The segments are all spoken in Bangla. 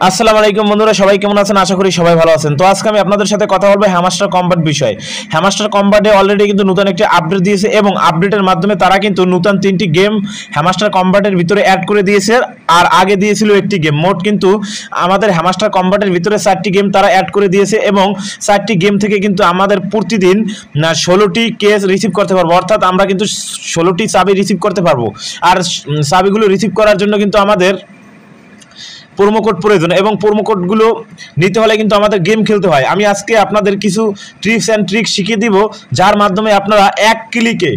আসসালামু আলাইকুম বন্ধুরা, সবাই কেমন আছেন? আশা করি সবাই ভালো আছেন। তো আজকে আমি আপনাদের সাথে কথা বলবো হ্যামাস্টার কম্বাট বিষয়ে। হ্যামাস্টার কম্বাটে অলরেডি কিন্তু নতুন একটি আপডেট দিয়েছে এবং আপডেটের মাধ্যমে তারা কিন্তু নতুন 3টি গেম হ্যামাস্টার কম্বাটের ভিতরে অ্যাড করে দিয়েছে। আর আগে দিয়েছিল একটি গেম। মোট কিন্তু আমাদের হ্যামাস্টার কম্বাটের ভিতরে 4টি গেম তারা অ্যাড করে দিয়েছে এবং 4টি গেম থেকে কিন্তু আমাদের প্রতিদিন 16টি কেস রিসিভ করতে পারবো, অর্থাৎ আমরা কিন্তু 16টি চাবি রিসিভ করতে পারবো। আর চাবিগুলো রিসিভ করার জন্য কিন্তু আমাদের প্রোমো কোড প্রয়োজন এবং প্রোমো কোডগুলো নিতে হলে কিন্তু আমাদের গেম খেলতে হয়। আমি আজকে আপনাদের কিছু টিপস অ্যান্ড ট্রিক্স শিখিয়ে দিব, যার মাধ্যমে আপনারা এক ক্লিকে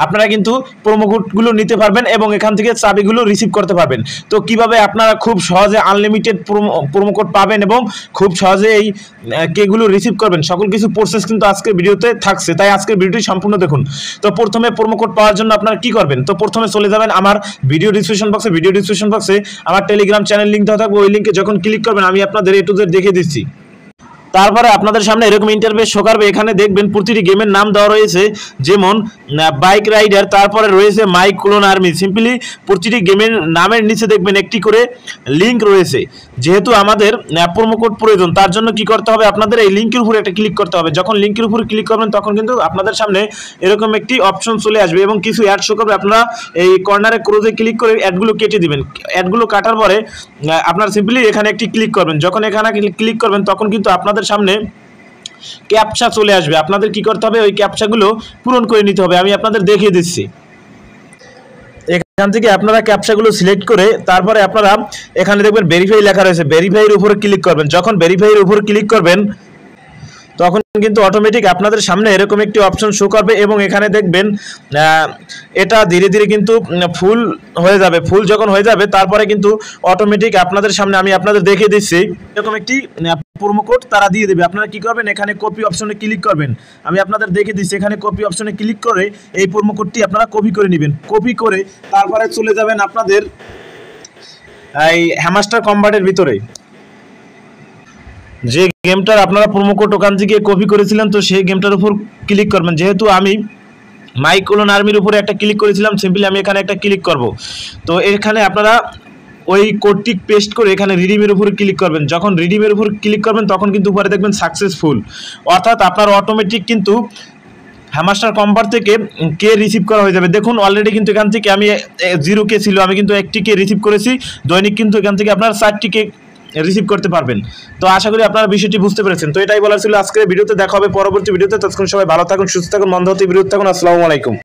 আপনারা কিন্তু প্রোমো কোডগুলো নিতে পারবেন এবং এখান থেকে চাবিগুলো রিসিভ করতে পারবেন। তো কিভাবে আপনারা খুব সহজে আনলিমিটেড প্রোমো কোড পাবেন এবং খুব সহজে এই কেগুলো রিসিভ করবেন, সকল কিছু প্রসেস কিন্তু আজকের ভিডিওতে থাকছে, তাই আজকের ভিডিওটি সম্পূর্ণ দেখুন। তো প্রথমে প্রোমো কোড পাওয়ার জন্য আপনারা কি করবেন? তো প্রথমে চলে যাবেন আমার ভিডিও ডিসক্রিপশন বক্সে আমার টেলিগ্রাম চ্যানেল লিঙ্ক দেওয়া থাকবে। ওই লিঙ্কে যখন ক্লিক করবেন আমি আপনাদের A to Z দেখিয়ে দিচ্ছি। তারপরে আপনাদের সামনে এরকম ইন্টারফেস শো করবে। এখানে দেখবেন প্রতিটি গেমের নাম দেওয়া রয়েছে, যেমন বাইক রাইডার, তারপরে রয়েছে মাই ক্লোন আর্মি। সিম্পলি প্রতিটি গেমের নামের নিচে দেখবেন একটি করে লিঙ্ক রয়েছে। যেহেতু আমাদের প্রোমো কোড প্রয়োজন, তার জন্য কি করতে হবে? আপনাদের এই লিঙ্কের উপরে একটা ক্লিক করতে হবে। যখন লিঙ্কের উপরে ক্লিক করবেন তখন কিন্তু আপনাদের সামনে এরকম একটি অপশন চলে আসবে এবং কিছু অ্যাড শো করবে। আপনারা এই কর্নারে ক্রোজে ক্লিক করে অ্যাডগুলো কেটে দিবেন। অ্যাডগুলো কাটার পরে আপনারা সিম্পলি এখানে একটি ক্লিক করবেন। যখন এখানে ক্লিক করবেন তখন কিন্তু আপনাদের সামনে ক্যাপচা চলে আসবে। আপনাদের কি করতে হবে? ওই ক্যাপচাগুলো পূরণ করে নিতে হবে। আমি আপনাদের দেখিয়ে দিচ্ছি। এখান থেকে আপনারা ক্যাপচাগুলো সিলেক্ট করে তারপরে আপনারা এখানে দেখবেন ভেরিফাই লেখা রয়েছে, ভেরিফাইয়ের উপরে ক্লিক করবেন। যখন ভেরিফাইয়ের উপরে ক্লিক করবেন তখন কিন্তু অটোমেটিক আপনাদের সামনে এরকম একটি অপশন শো করবে এবং এখানে দেখবেন এটা ধীরে ধীরে কিন্তু ফুল হয়ে যাবে। ফুল যখন হয়ে যাবে তারপরে কিন্তু অটোমেটিক আপনাদের সামনে আমি আপনাদের দেখিয়ে দিচ্ছি এরকম একটি প্রোমো কোড তারা দিয়ে দেবে। আপনারা কি করবেন? এখানে কপি অপশনে ক্লিক করবেন। আমি আপনাদের দেখিয়ে দিচ্ছি। এখানে কপি অপশনে ক্লিক করে এই প্রোমো কোডটি আপনারা কপি করে নেবেন। কপি করে তারপরে চলে যাবেন আপনাদের এই হ্যামাস্টার কম্বাটের ভিতরে, যে গেমটার আপনারা প্রোমো কোড ওখান থেকে কপি করেছিলেন, তো সেই গেমটার উপর ক্লিক করবেন। যেহেতু আমি মাই ক্লোন আর্মির উপরে একটা ক্লিক করেছিলাম, সিম্পলি আমি এখানে একটা ক্লিক করব। তো এখানে আপনারা ওই কোডটি পেস্ট করে এখানে রিডিমের উপর ক্লিক করবেন। যখন রিডিমের উপর ক্লিক করবেন তখন কিন্তু উপরে দেখবেন সাকসেসফুল, অর্থাৎ আপনার অটোমেটিক কিন্তু হ্যামাস্টার কম্বাট থেকে কে রিসিভ করা হয়ে যাবে। দেখুন অলরেডি কিন্তু এখান থেকে আমি 0 কে ছিল, আমি কিন্তু 1টি কে রিসিভ করেছি। দৈনিক কিন্তু এখান থেকে আপনার 4টি কে রিসিভ করতে পারবেন। তো আশা করি আপনারা বিষয়টি বুঝতে পেরেছেন। তো এটাই বলার ছিল আজকের ভিডিওতে। দেখা হবে পরবর্তী ভিডিওতে। ততক্ষণ সবাই ভালো থাকুন, সুস্থ থাকুন, মন্দ হতে বিরত থাকুন। আসসালামু আলাইকুম।